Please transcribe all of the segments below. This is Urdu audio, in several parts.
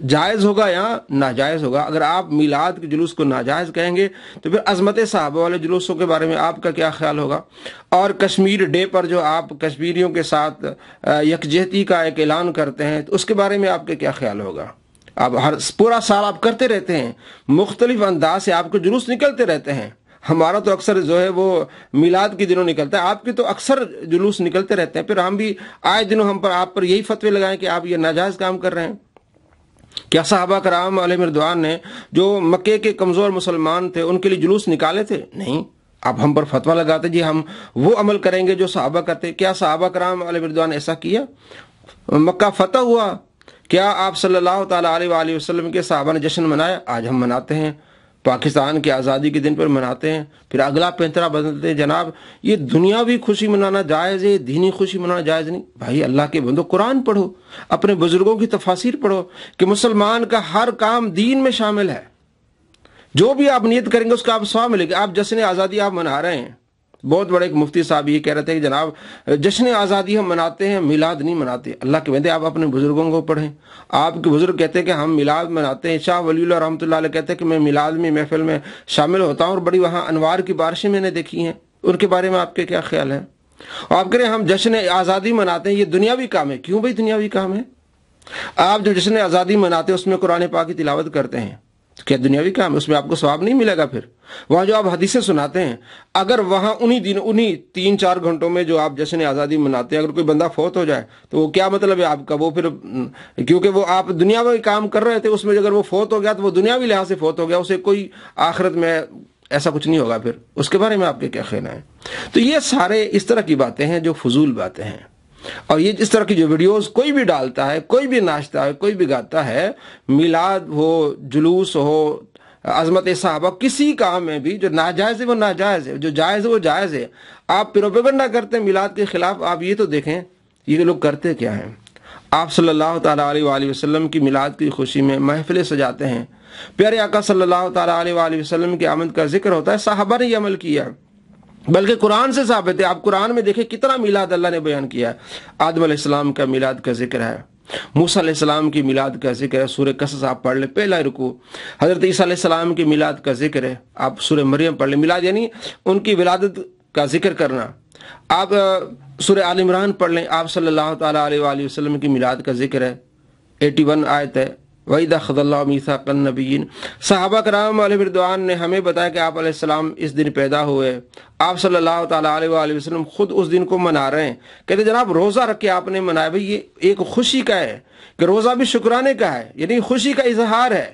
جائز ہوگا یا ناجائز ہوگا؟ اگر آپ میلاد کے جلوس کو ناجائز کہیں گے تو پھر عظمت صحابہ والے جلوسوں کے بارے میں آپ کا کیا خیال ہوگا؟ اور کشمیر ڈے پر جو آپ کشمیریوں کے ساتھ یکجہتی کا ایک اعلان کرتے ہیں تو اس کے بارے میں آپ کا کیا خیال ہوگا؟ آپ پورا سال آپ کرتے رہتے ہیں، مختلف انداز سے آپ کو جلوس نکلتے رہتے ہیں۔ ہمارا تو اکثر جو ہے وہ میلاد کے دنوں نکلتا ہے، آپ کے تو اکثر جلوس نکلتے رہتے ہیں، پھر ہم بھی آئے دنوں ہم پر آپ پر یہی فتوے لگائیں کہ آپ یہ ناجائز کام کر رہے ہیں۔ کیا صحابہ کرام علیہ رضوان نے جو مکے کے کمزور مسلمان تھے ان کے لیے جلوس نکالے تھے؟ نہیں۔ آپ ہم پر فتویٰ لگاتے جی ہم وہ عمل کریں گے جو صحابہ کرتے۔ کیا صحابہ کرام علیہ رضوان نے ایسا کیا؟ مکہ فتح ہوا، کیا آپ صلی اللہ تعالیٰ علیہ وآلہ وسلم کے صحابہ نے جشن منایا؟ آج ہم مناتے ہیں، پاکستان کی آزادی کے دن پر مناتے ہیں، پھر اگلا پینترا بدلتے ہیں۔ جناب یہ دنیاوی خوشی منانا جائز ہے، دینی خوشی منانا جائز نہیں۔ بھائی اللہ کے بندو، قرآن پڑھو، اپنے بزرگوں کی تفاسیر پڑھو کہ مسلمان کا ہر کام دین میں شامل ہے، جو بھی آپ نیت کریں گے اس کا آپ ثواب ملے گا۔ آپ جشن آزادی آپ منا رہے ہیں، بہت بڑے ایک مفتی صاحب یہ کہہ رہے تھے کہ جناب جشن آزادی ہم مناتے ہیں، میلاد نہیں مناتے۔ اللہ کے بندے آپ اپنے بزرگوں کو پڑھیں۔ آپ کے بزرگ کہتے ہیں کہ ہم میلاد مناتے ہیں، شاہ ولی اللہ رحمۃ اللہ علیہ کہتے ہیں کہ میں میلاد میں محفل میں شامل ہوتا ہوں اور بڑی وہاں انوار کی بارشیں میں نے دیکھی ہیں۔ ان کے بارے میں آپ کے کیا خیال ہے؟ آپ کہہ رہے ہیں ہم جشن آزادی مناتے ہیں، یہ دنیاوی کام ہے۔ کیوں بھائی دنیاوی کام ہے؟ آپ جو جشن آزادی مناتے ہیں اس میں قرآن پاک کی تلاوت کرتے ہیں، کیا دنیاوی کام ہے؟ اس میں آپ کو ثواب نہیں ملے گا؟ پھر وہاں جو آپ حدیثیں سناتے ہیں، اگر وہاں انہی 3-4 گھنٹوں میں جو آپ جشن آزادی مناتے ہیں اگر کوئی بندہ فوت ہو جائے تو وہ کیا مطلب ہے آپ کا؟ وہ پھر کیونکہ وہ آپ دنیاوی کام کر رہے تھے، اس میں اگر وہ فوت ہو گیا تو وہ دنیاوی لحاظ سے فوت ہو گیا، اسے کوئی آخرت میں ایسا کچھ نہیں ہوگا۔ پھر اس کے بارے میں آپ کے کیا خیال ہے؟ تو یہ سارے اس طرح کی باتیں ہیں جو فضول باتیں ہیں، اور یہ اس طرح کی جو ویڈیوز کوئی بھی ڈالتا ہے، کوئی بھی ناچتا ہے، کوئی بھی گاتا ہے، میلاد ہو، جلوس ہو، عظمت صحابہ، کسی کام میں بھی جو ناجائز ہے وہ ناجائز ہے، جو جائز ہے وہ جائز ہے۔ آپ پروپیگنڈا کرتے ہیں میلاد کے خلاف، آپ یہ تو دیکھیں یہ لوگ کرتے کیا ہیں۔ آپ صلی اللہ تعالیٰ علیہ وآلہ وسلم کی میلاد کی خوشی میں محفلیں سجاتے ہیں، پیارے آقا صلی اللہ تعالیٰ علیہ وآلہ وسلم کی آمد کا ذکر ہوتا ہے، صحابہ نے یہ عمل کیا، بلکہ قرآن سے ثابت ہے۔ آپ قرآن میں دیکھیں کتنا میلاد اللہ نے بیان کیا ہے۔ آدم علیہ السلام کا میلاد کا ذکر ہے، موسیٰ علیہ السلام کی میلاد کا ذکر ہے، سورہ قصص آپ پڑھ لیں پہلا رکوع۔ حضرت عیسیٰ علیہ السلام کی میلاد کا ذکر ہے، آپ سورہ مریم پڑھ لیں۔ میلاد یعنی ان کی ولادت کا ذکر کرنا۔ آپ سورہ آل عمران پڑھ لیں، آپ صلی اللہ تعالیٰ علیہ وآلہ وسلم کی میلاد کا ذکر ہے، 81 آیت ہے، وَإِذَا أَخَذَ اللَّهُ مِيثَاقَ النَّبِيِّينَ۔ صحابہ کرام علیہ رضوان نے ہمیں بتایا کہ آپ علیہ السلام اس دن پیدا ہوئے، آپ صلی اللہ تعالیٰ علیہ وآلہ وسلم خود اس دن کو منا رہے ہیں۔ کہتے جناب روزہ رکھ کے آپ نے منایا، بھئی یہ ایک خوشی کا ہے کہ روزہ بھی شکرانے کا ہے، یعنی خوشی کا اظہار ہے۔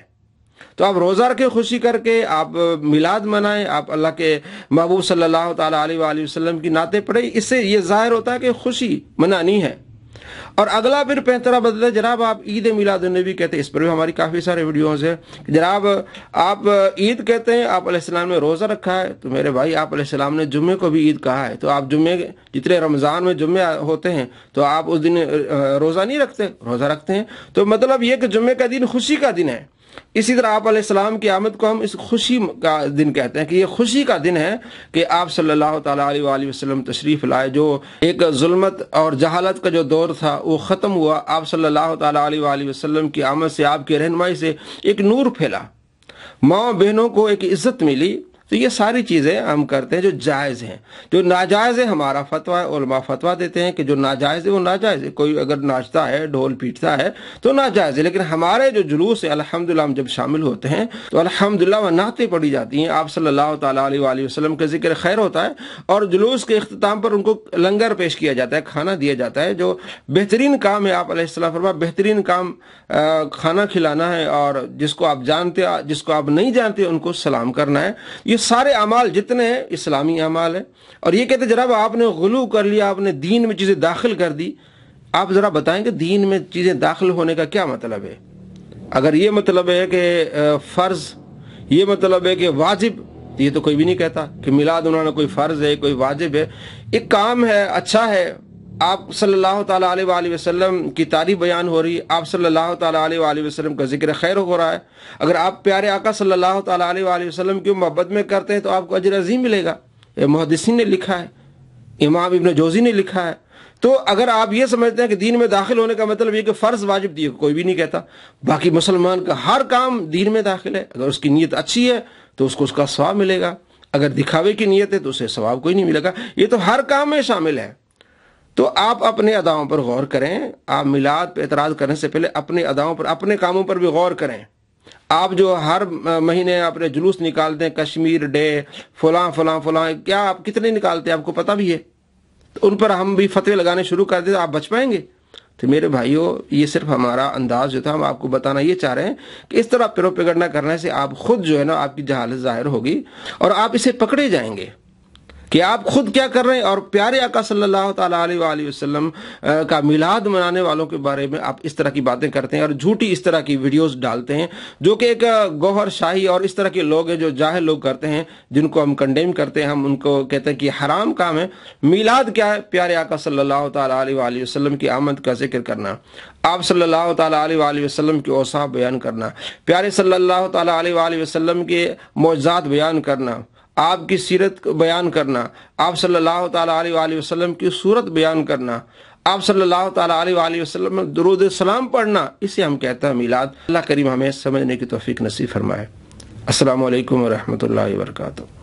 تو آپ روزہ رکھے، خوشی کر کے آپ میلاد منائیں، آپ اللہ کے محبوب صلی اللہ تعالیٰ علیہ وآلہ وسلم کی نعتیں پڑھیں، اس سے یہ ظاہر ہوتا ہے کہ خوشی منانی ہے۔ اور اگلا پھر پینترا بدلے، جناب آپ عید میلاد النبی کہتے ہیں، اس پر بھی ہماری کافی سارے ویڈیوز ہیں۔ جناب آپ عید کہتے ہیں، آپ علیہ السلام نے روزہ رکھا ہے، تو میرے بھائی آپ علیہ السلام نے جمعے کو بھی عید کہا ہے، تو آپ جمعے جتنے رمضان میں جمعے ہوتے ہیں تو آپ اس دن روزہ نہیں رکھتے؟ روزہ رکھتے ہیں۔ تو مطلب یہ کہ جمعے کا دن خوشی کا دن ہے۔ اسی طرح آپ علیہ السلام کی آمد کو ہم اس خوشی کا دن کہتے ہیں کہ یہ خوشی کا دن ہے کہ آپ صلی اللہ تعالیٰ علیہ وآلہ وسلم تشریف لائے، جو ایک ظلمت اور جہالت کا جو دور تھا وہ ختم ہوا، آپ صلی اللہ تعالیٰ علیہ وآلہ وسلم کی آمد سے، آپ کی رہنمائی سے ایک نور پھیلا، ماں بہنوں کو ایک عزت ملی۔ تو یہ ساری چیزیں ہم کرتے ہیں جو جائز ہیں۔ جو ناجائز ہے ہمارا فتویٰ ہے، علماء فتویٰ دیتے ہیں کہ جو ناجائز ہے وہ ناجائز ہے۔ کوئی اگر ناچتا ہے، ڈھول پیٹتا ہے تو ناجائز ہے، لیکن ہمارے جو جلوس ہے الحمدللہ ہم جب شامل ہوتے ہیں تو الحمدللہ وہ نعتیں پڑھی جاتی ہیں، آپ صلی اللہ تعالیٰ علیہ وآلہ وسلم کا ذکر خیر ہوتا ہے، اور جلوس کے اختتام پر ان کو لنگر پیش کیا جاتا ہے، کھانا دیا جاتا ہے، جو بہترین کام ہے۔ آپ علیہ السلام فرمایا بہترین کام کھانا کھلانا ہے، اور جس کو آپ جانتے جس کو آپ نہیں جانتے ان کو سلام کرنا ہے۔ یہ سارے اعمال جتنے ہیں اسلامی اعمال ہیں۔ اور یہ کہتے جناب آپ نے غلو کر لیا، آپ نے دین میں چیزیں داخل کر دی۔ آپ ذرا بتائیں کہ دین میں چیزیں داخل ہونے کا کیا مطلب ہے؟ اگر یہ مطلب ہے کہ فرض، یہ مطلب ہے کہ واجب، یہ تو کوئی بھی نہیں کہتا کہ میلاد انہوں نے کوئی فرض ہے، کوئی واجب ہے۔ ایک کام ہے، اچھا ہے، آپ صلی اللہ تعالیٰ علیہ وآلہ وسلم کی تعریف بیان ہو رہی ہے، آپ صلی اللہ تعالیٰ علیہ وآلہ وسلم کا ذکر خیر ہو رہا ہے۔ اگر آپ پیارے آقا صلی اللہ تعالیٰ علیہ وآلہ وسلم کی محبت میں کرتے ہیں تو آپ کو اجر عظیم ملے گا۔ محدثین نے لکھا ہے، امام ابن جوزی نے لکھا ہے تو اگر آپ یہ سمجھتے ہیں کہ دین میں داخل ہونے کا مطلب یہ کہ فرض واجب دیے کوئی بھی نہیں کہتا، باقی مسلمان کا ہر کام دین میں داخل ہے، اگر اس کی نیت اچھی ہے تو اس کو اس کا ثواب ملے گا، اگر دکھاوے کی نیت ہے تو اسے ثواب کوئی نہیں ملے گا، یہ تو ہر کام میں شامل ہے۔ تو آپ اپنے اداؤں پر غور کریں، آپ میلاد پہ اعتراض کرنے سے پہلے اپنے اداؤں پر، اپنے کاموں پر بھی غور کریں۔ آپ جو ہر مہینے اپنے جلوس نکالتے ہیں، کشمیر ڈے، فلاں فلاں فلاں، کیا آپ کتنے نکالتے ہیں آپ کو پتہ بھی ہے؟ تو ان پر ہم بھی فتوے لگانے شروع کر دیں تو آپ بچ پائیں گے؟ تو میرے بھائیوں، یہ صرف ہمارا انداز جو تھا، ہم آپ کو بتانا یہ چاہ رہے ہیں کہ اس طرح پروپیگنڈا کرنے سے آپ خود جو ہے نا، آپ کی جہالت ظاہر ہوگی اور آپ اسے پکڑے جائیں گے کہ آپ خود کیا کر رہے ہیں، اور پیارے آقا صلی اللہ تعالیٰ علیہ وآلہ وسلم کا میلاد منانے والوں کے بارے میں آپ اس طرح کی باتیں کرتے ہیں اور جھوٹی اس طرح کی ویڈیوز ڈالتے ہیں، جو کہ ایک گوہر شاہی اور اس طرح کے لوگ ہیں جو جاہل لوگ کرتے ہیں، جن کو ہم کنڈیم کرتے ہیں، ہم ان کو کہتے ہیں کہ حرام کام ہے۔ میلاد کیا ہے؟ پیارے آقا صلی اللہ تعالیٰ علیہ وآلہ وسلم کی آمد کا ذکر کرنا، آپ صلی اللہ تعالیٰ علیہ وآلہ وسلم کے اوصاف بیان کرنا، پیارے صلی اللہ تعالیٰ علیہ وآلہ وسلم کے معجزات بیان کرنا، آپ کی سیرت بیان کرنا، آپ صلی اللہ تعالیٰ علیہ وآلہ وسلم کی صورت بیان کرنا، آپ صلی اللہ تعالیٰ علیہ وآلہ وسلم میں درود السلام پڑھنا، اسے ہم کہتے ہیں میلاد۔ اللہ کریم ہمیں سمجھنے کی توفیق نصیب فرمائے۔ السلام علیکم ورحمۃ اللہ وبرکاتہ۔